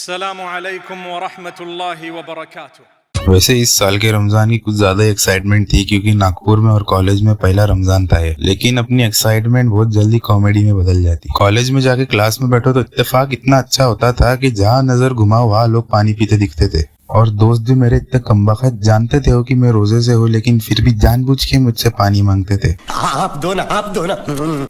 अस्सलामु अलैकुम व रहमतुल्लाहि व बरकातुहू। वैसे इस साल के रमजान की कुछ ज्यादा एक्साइटमेंट थी क्योंकि नागपुर में और कॉलेज में पहला रमजान था ये। लेकिन अपनी एक्साइटमेंट बहुत जल्दी कॉमेडी में बदल जाती। कॉलेज में जाके क्लास में बैठो तो इत्तेफाक इतना अच्छा होता था कि जहाँ नजर घुमाओ वहाँ लोग पानी पीते दिखते थे। और दोस्त भी मेरे इतने कमबख्त जानते थे कि मैं रोजे से हूँ, लेकिन फिर भी जानबूझ के मुझसे पानी मांगते थे। आप दो ना।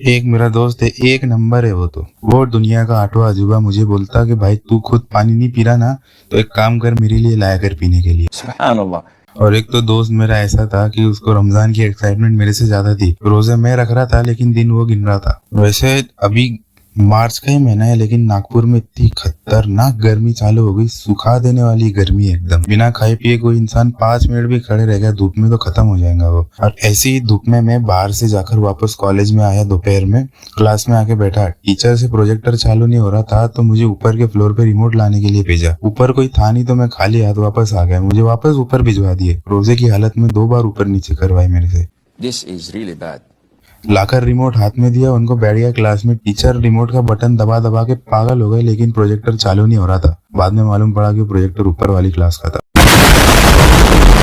एक मेरा दोस्त है, एक नंबर है वो दुनिया का आठवां अजूबा। मुझे बोलता कि भाई तू खुद पानी नहीं पी रहा ना, तो एक काम कर मेरे लिए लाया कर पीने के लिए। सुभान अल्लाह। और एक तो दोस्त मेरा ऐसा था कि उसको रमजान की एक्साइटमेंट मेरे से ज्यादा थी। रोजे मैं रख रहा था लेकिन दिन वो गिन रहा था। वैसे अभी मार्च का ही महीना है, लेकिन नागपुर में इतनी खतरनाक गर्मी चालू हो गई, सुखा देने वाली गर्मी एकदम। बिना खाए पिए कोई इंसान 5 मिनट भी खड़े रह गया धूप में तो खत्म हो जाएगा वो। और ऐसी ही धूप में मैं बाहर से जाकर वापस कॉलेज में आया दोपहर में, क्लास में आके बैठा। टीचर से प्रोजेक्टर चालू नहीं हो रहा था तो मुझे ऊपर के फ्लोर पे रिमोट लाने के लिए भेजा। ऊपर कोई था नहीं तो मैं खाली हाथ वापस आ गया। मुझे वापस ऊपर भिजवा दिए। रोजे की हालत में 2 बार ऊपर नीचे करवाए मेरे से। This is really bad. Locker remote हाथ में दिया, उनको बैठ गया क्लास में। टीचर रिमोट का बटन दबा दबा के पागल हो गए, लेकिन प्रोजेक्टर चालू नहीं हो रहा था। बाद में मालूम पड़ा कि प्रोजेक्टर ऊपर वाली क्लास का था।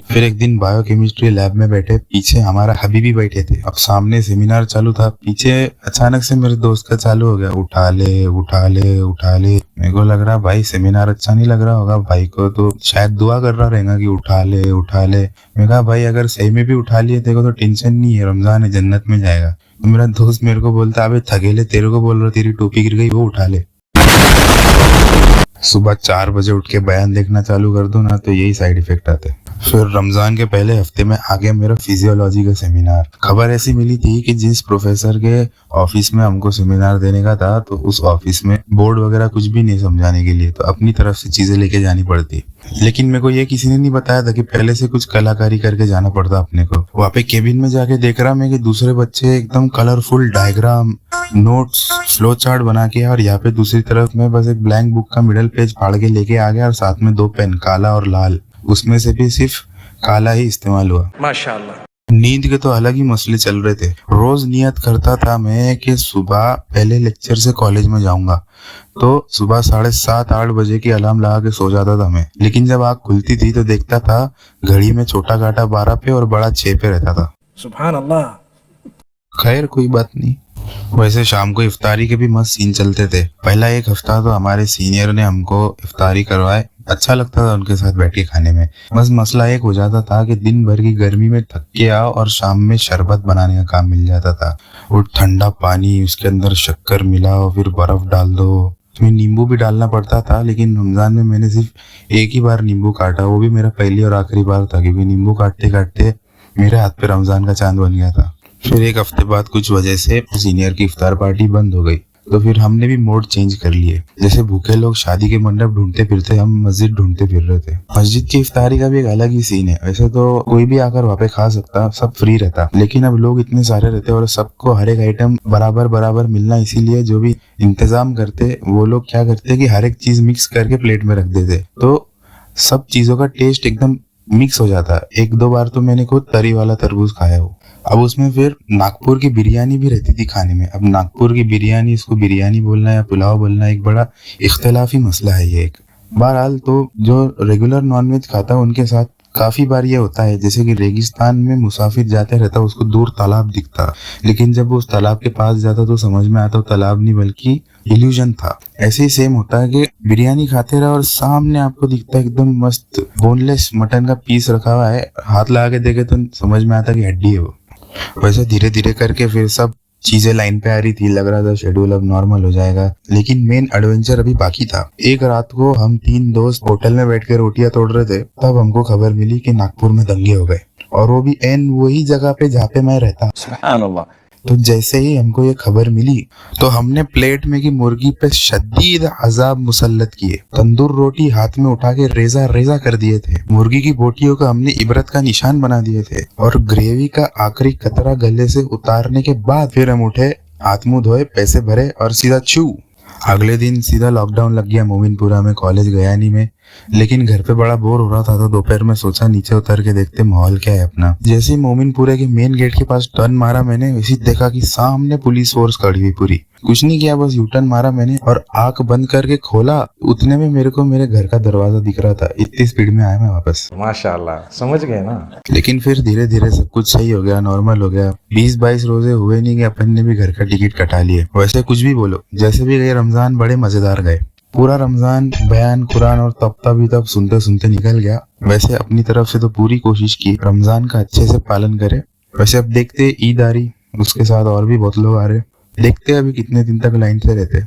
फिर एक दिन बायोकेमिस्ट्री लैब में बैठे, पीछे हमारा हबीबी बैठे थे। अब सामने सेमिनार चालू था, पीछे अचानक से मेरे दोस्त का चालू हो गया, उठा ले उठा ले उठा ले। मेरे को लग रहा भाई सेमिनार अच्छा नहीं लग रहा होगा भाई को, तो शायद दुआ कर रहा रहेगा कि उठा ले उठा ले। मैं कहा भाई अगर सही में भी उठा लिए तेरे को तो टेंशन नहीं है, रमजान है, जन्नत में जाएगा। तो मेरा दोस्त मेरे को बोलता अबे थकेले, तेरे को बोल रहा तेरी टोपी गिर गई, वो उठा ले। सुबह 4 बजे उठ के बयान देखना चालू कर दो ना तो यही साइड इफेक्ट आते हैं। फिर रमजान के पहले हफ्ते में आ गया मेरा फिजियोलॉजी का सेमिनार। खबर ऐसी मिली थी कि जिस प्रोफेसर के ऑफिस में हमको सेमिनार देने का था, तो उस ऑफिस में बोर्ड वगैरह कुछ भी नहीं समझाने के लिए, तो अपनी तरफ से चीजें लेके जानी पड़ती। लेकिन मेरे को ये किसी ने नहीं बताया था कि पहले से कुछ कलाकारी करके जाना पड़ता अपने को। वहाँ पे केबिन में जाके देख रहा मैं कि दूसरे बच्चे एकदम colourful diagram, notes, flow chart बना के, और यहाँ पे दूसरी तरफ मैं बस एक ब्लैंक बुक का मिडल पेज फाड़ के लेके आ गया, और साथ में 2 पेन, काला और लाल। उसमें से भी सिर्फ काला ही इस्तेमाल हुआ। माशाअल्लाह। नींद के तो अलग ही मसले चल रहे थे। रोज नियत करता था मैं कि सुबह पहले लेक्चर से कॉलेज में जाऊंगा, तो सुबह 7:30-8 बजे की अलार्म लगा के सो जाता था मैं। लेकिन जब आँख खुलती थी तो देखता था घड़ी में छोटा कांटा 12 पे और बड़ा 6 पे रहता था। सुभान अल्लाह। खैर कोई बात नहीं। वैसे शाम को इफ्तारी के भी मस्त सीन चलते थे। पहला एक हफ्ता तो हमारे सीनियर ने हमको इफ्तारी करवाए। अच्छा लगता था उनके साथ बैठ के खाने में। बस मसला एक हो जाता था कि दिन भर की गर्मी में थक के आओ और शाम में शरबत बनाने का काम मिल जाता था। वो ठंडा पानी, उसके अंदर शक्कर मिलाओ, फिर बर्फ डाल दो, उसमें नींबू भी डालना पड़ता था। लेकिन रमजान में मैंने सिर्फ एक ही बार नींबू काटा, वो भी मेरा पहली और आखिरी बार था, क्योंकि नींबू काटते काटते मेरे हाथ पे रमजान का चांद बन गया था। फिर एक हफ्ते बाद कुछ वजह से सीनियर की इफ्तार पार्टी बंद हो गई, तो फिर हमने भी मोड चेंज कर लिए। जैसे भूखे लोग शादी के मंडप ढूंढते फिरते, हम मस्जिद ढूंढते फिर रहे थे। मस्जिद की इफ्तारी का भी एक अलग ही सीन है। वैसे तो कोई भी आकर वहाँ पे खा सकता, सब फ्री रहता, लेकिन अब लोग इतने सारे रहते और सबको हर एक आइटम बराबर बराबर मिलना, इसीलिए जो भी इंतजाम करते वो लोग क्या करते कि हर एक चीज मिक्स करके प्लेट में रख देते, तो सब चीजों का टेस्ट एकदम मिक्स हो जाता। 1-2 बार तो मैंने खुद तरी वाला तरबूज खाया हो। अब उसमें फिर नागपुर की बिरयानी भी रहती थी खाने में। अब नागपुर की बिरयानी, इसको बिरयानी बोलना या पुलाव बोलना एक बड़ा इख्तिलाफी मसला है ये एक। बहरहाल तो जो रेगुलर नॉनवेज खाता है उनके साथ काफी बार ये होता है, जैसे कि रेगिस्तान में मुसाफिर जाते रहता, उसको दूर तालाब दिखता, लेकिन जब वो उस तालाब के पास जाता तो समझ में आता तालाब नहीं बल्कि इल्यूजन था। ऐसे ही सेम होता है कि बिरयानी खाते रहो और सामने आपको दिखता है एकदम मस्त बोनलेस मटन का पीस रखा हुआ है, हाथ लगा के देखे तो समझ में आता कि हड्डी है वो। वैसे धीरे धीरे करके फिर सब चीजें लाइन पे आ रही थी, लग रहा था शेड्यूल अब नॉर्मल हो जाएगा, लेकिन मेन एडवेंचर अभी बाकी था। एक रात को हम 3 दोस्त होटल में बैठ के रोटियां तोड़ रहे थे, तब हमको खबर मिली कि नागपुर में दंगे हो गए, और वो भी एन वही जगह पे जहाँ पे मैं रहता। सुभान अल्लाह। तो जैसे ही हमको ये खबर मिली तो हमने प्लेट में की मुर्गी पे शदीद अजाब मुसल्लत किए। तंदूर रोटी हाथ में उठा के रेजा रेजा कर दिए थे। मुर्गी की बोटियों को हमने इबरत का निशान बना दिए थे, और ग्रेवी का आखिरी कतरा गले से उतारने के बाद फिर हम उठे, हाथ मुंह धोए, पैसे भरे और सीधा छू। अगले दिन सीधा लॉकडाउन लग गया मोमिनपुरा में। कॉलेज गया नहीं मैं, लेकिन घर पे बड़ा बोर हो रहा था तो दोपहर में सोचा नीचे उतर के देखते माहौल क्या है अपना। जैसे ही मोमिनपुरे के मेन गेट के पास टर्न मारा मैंने, वैसे देखा कि सामने पुलिस फोर्स खड़ी हुई पूरी। कुछ नहीं किया, बस यूटर्न मारा मैंने और आंख बंद करके खोला, उतने में मेरे को मेरे घर का दरवाजा दिख रहा था। इतनी स्पीड में आया मैं वापस। माशाल्लाह, समझ गए ना। लेकिन फिर धीरे धीरे सब कुछ सही हो गया, नॉर्मल हो गया। 20-22 रोजे हुए नहीं कि अपन ने भी घर का टिकट कटा लिए। वैसे कुछ भी बोलो, जैसे भी गए रमजान बड़े मजेदार गए। पूरा रमजान बयान कुरान और तब सुनते सुनते निकल गया। वैसे अपनी तरफ से तो पूरी कोशिश की रमजान का अच्छे से पालन करे। वैसे अब देखते ईद आ रही, उसके साथ और भी बहुत लोग आ रहे, देखते अभी कितने दिन तक लाइन से रहते।